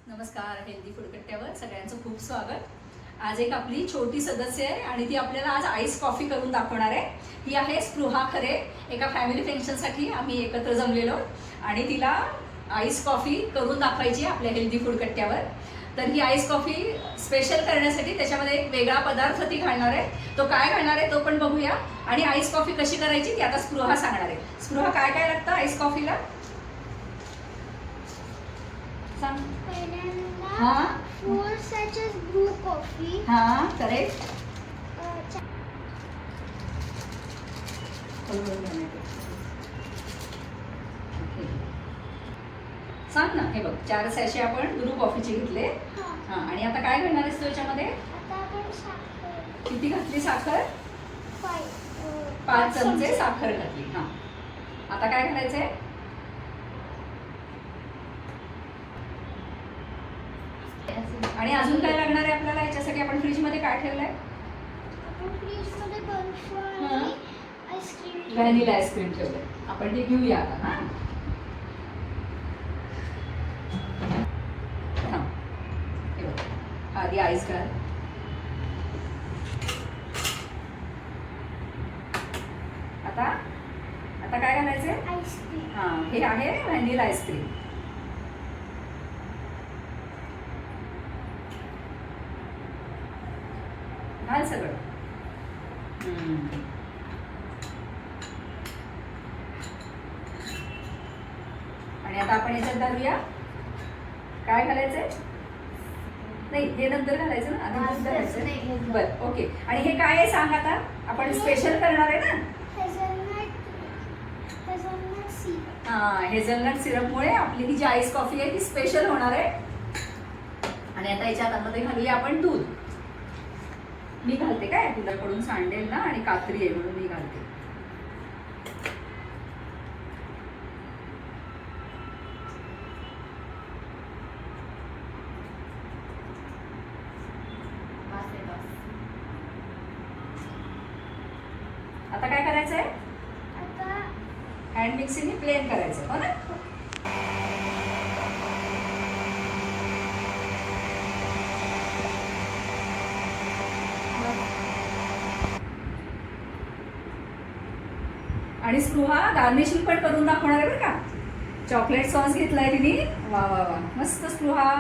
नमस्कार. Healthy food कट्ट्यावर सगळ्यांचं खूप स्वागत. आज एक आपली छोटी सदस्य आहे आणि ती आपल्याला आज आईस कॉफी करून दाखवणार आहे. ही आहे स्पृहा खरे. एका फॅमिली फंक्शनसाठी आम्ही एकत्र जमलेलो आणि तिला आईस कॉफी करून दाखवायची आपल्या हेल्दी फूड कट्ट्यावर. तर ही आईस कॉफी स्पेशल करण्यासाठी त्याच्यामध्ये एक वेगळा पदार्थ ती घालणार आहे. तो काय घालणार आहे तो पण बघूया. आणि आईस कॉफी कशी करायची ती आता स्पृहा सांगणार आहे. स्पृहा, काय काय लागतं आईस कॉफीला सांग. हाँ 4 sachets brew coffee. हाँ करेक्ट. सांग ना. हे बघ 4 सॅशे आपण ब्रू कॉफीचे घेतले. हा आणि आता काय घालणार आहेस तू याच्यामध्ये? आता आपण साखर किती घातली साखर? 5 चमचे साखर घातली. हा आता काय घालायचंय? आणि अजून काय लागणार आहे आपल्याला याच्यासाठी? आपण फ्रीज मध्ये काय ठेवलंय? आपण फ्रीज मध्ये बर्फ आणि आईस्क्रीम, व्हॅनिला आईस्क्रीम ठेवलंय. आपण ते घेऊया आता. हा आधी आईस घाल. आता आता काय घालायचंय? आईस्क्रीम. हा हे आहे व्हॅनिला आईस्क्रीम. घाल सगळं. आणि आता आपण याच्यात घालूया. काय घालायचंय? नाही हे नंतर घालायचं ना, आधी दूध घालायचं. बरं ओके. आणि हे काय आहे सांग आता. आपण स्पेशल करणार आहे ना. Hazelnut syrup. हा हेझलनट सिरपमुळे आपली ही जी आईस कॉफी आहे ती स्पेशल होणार आहे. आणि आता याच्यात मध्ये घालूया आपण दूध. मी घालते काय, तुझ्याकडून सांडेल ना आणि कात्री आहे म्हणून मी घालते. आता काय करायचंय? आता हँड मिक्सिंगने प्लेन करायचं हो ना. आणि स्पृहा गार्निशिंग पण करून दाखवणार आहे बरं का. चॉकलेट सॉस घेतलाय तिने. वा वा वा मस्त स्पृहा.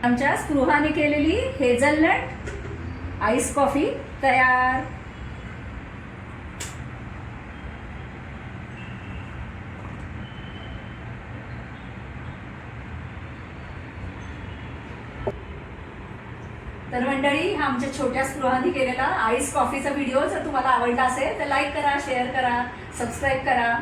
आमच्या स्पृहाने केलेली हेझलनट आईस कॉफी तयार. तर मंडळी, हा आमच्या छोट्या स्पृहाने केलेला आईस कॉफीचा व्हिडिओ जर तुम्हाला आवडला असेल तर लाईक करा, शेअर करा, सबस्क्राईब करा.